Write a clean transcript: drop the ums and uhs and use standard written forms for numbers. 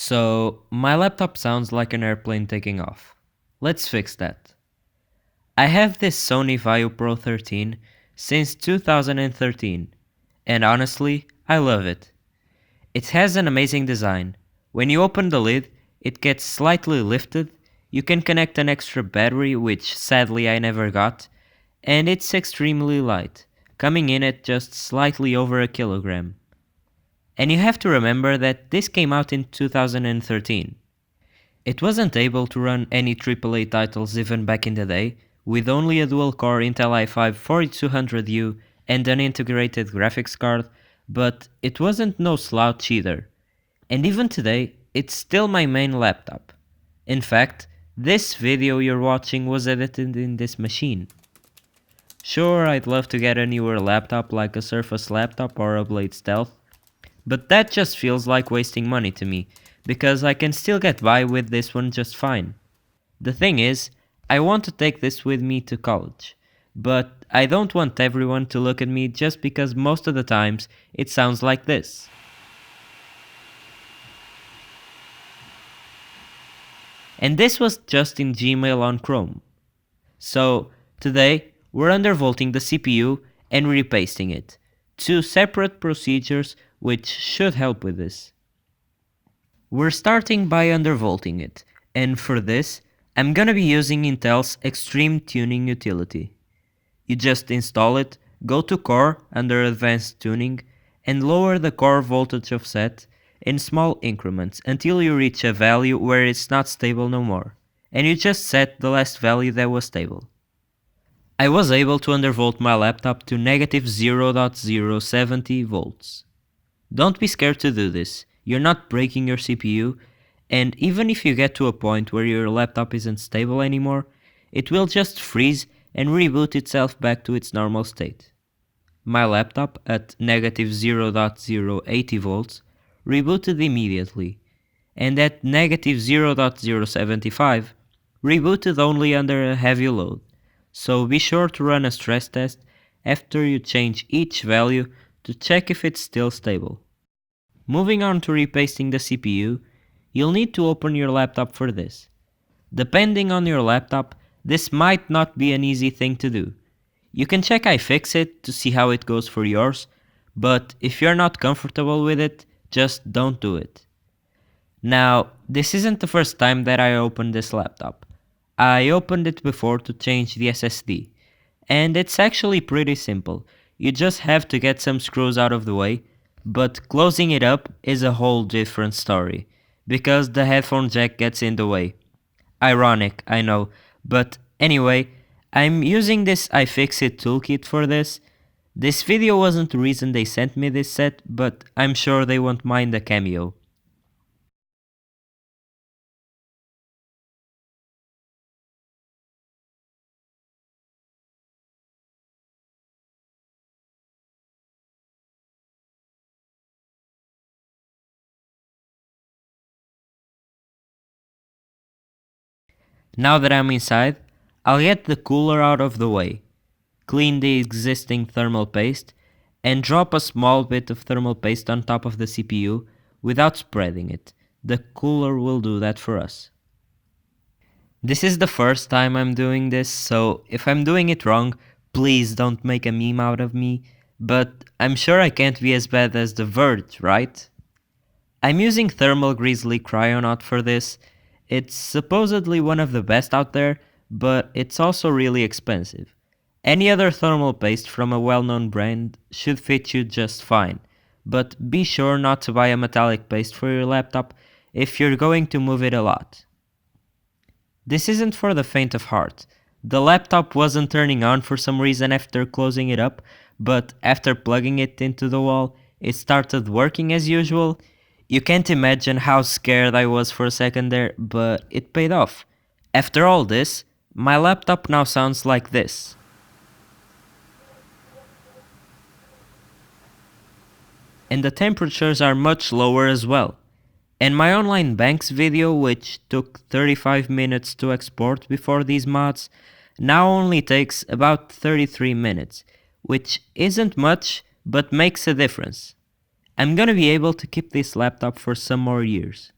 So, my laptop sounds like an airplane taking off. Let's fix that. I have this Sony Vaio Pro 13 since 2013, and honestly, I love it. It has an amazing design. When you open the lid, it gets slightly lifted, you can connect an extra battery, which sadly I never got, and it's extremely light, coming in at just slightly over a kilogram. And you have to remember that this came out in 2013. It wasn't able to run any AAA titles even back in the day, with only a dual-core Intel i5 4200U and an integrated graphics card, but it wasn't no slouch either. And even today, it's still my main laptop. In fact, this video you're watching was edited in this machine. Sure, I'd love to get a newer laptop like a Surface laptop or a Blade Stealth, but that just feels like wasting money to me, because I can still get by with this one just fine. The thing is, I want to take this with me to college, but I don't want everyone to look at me just because most of the times it sounds like this. And this was just in Gmail on Chrome. So, today, we're undervolting the CPU and repasting it. Two separate procedures which should help with this. We're starting by undervolting it, and for this, I'm gonna be using Intel's Extreme Tuning utility. You just install it, go to Core under Advanced Tuning, and lower the core voltage offset in small increments until you reach a value where it's not stable no more, and you just set the last value that was stable. I was able to undervolt my laptop to negative 0.070 volts. Don't be scared to do this, you're not breaking your CPU, and even if you get to a point where your laptop isn't stable anymore, it will just freeze and reboot itself back to its normal state. My laptop at negative 0.080 volts rebooted immediately, and at negative 0.075 rebooted only under a heavy load, so be sure to run a stress test after you change each value to check if it's still stable. Moving on to repasting the CPU, you'll need to open your laptop for this. Depending on your laptop, this might not be an easy thing to do. You can check iFixit to see how it goes for yours, but if you're not comfortable with it, just don't do it. Now, this isn't the first time that I opened this laptop. I opened it before to change the SSD, and it's actually pretty simple. You just have to get some screws out of the way, but closing it up is a whole different story, because the headphone jack gets in the way. Ironic, I know, but anyway, I'm using this iFixit toolkit for this. This video wasn't the reason they sent me this set, but I'm sure they won't mind a cameo. Now that I'm inside, I'll get the cooler out of the way, clean the existing thermal paste, and drop a small bit of thermal paste on top of the CPU without spreading it. The cooler will do that for us. This is the first time I'm doing this, so if I'm doing it wrong, please don't make a meme out of me, but I'm sure I can't be as bad as The Verge, right? I'm using Thermal Grizzly Cryonaut for this. It's supposedly one of the best out there, but it's also really expensive. Any other thermal paste from a well-known brand should fit you just fine, but be sure not to buy a metallic paste for your laptop if you're going to move it a lot. This isn't for the faint of heart. The laptop wasn't turning on for some reason after closing it up, but after plugging it into the wall, it started working as usual. You can't imagine how scared I was for a second there, but it paid off. After all this, my laptop now sounds like this. And the temperatures are much lower as well. And my online banks video, which took 35 minutes to export before these mods, now only takes about 33 minutes, which isn't much, but makes a difference. I'm gonna be able to keep this laptop for some more years.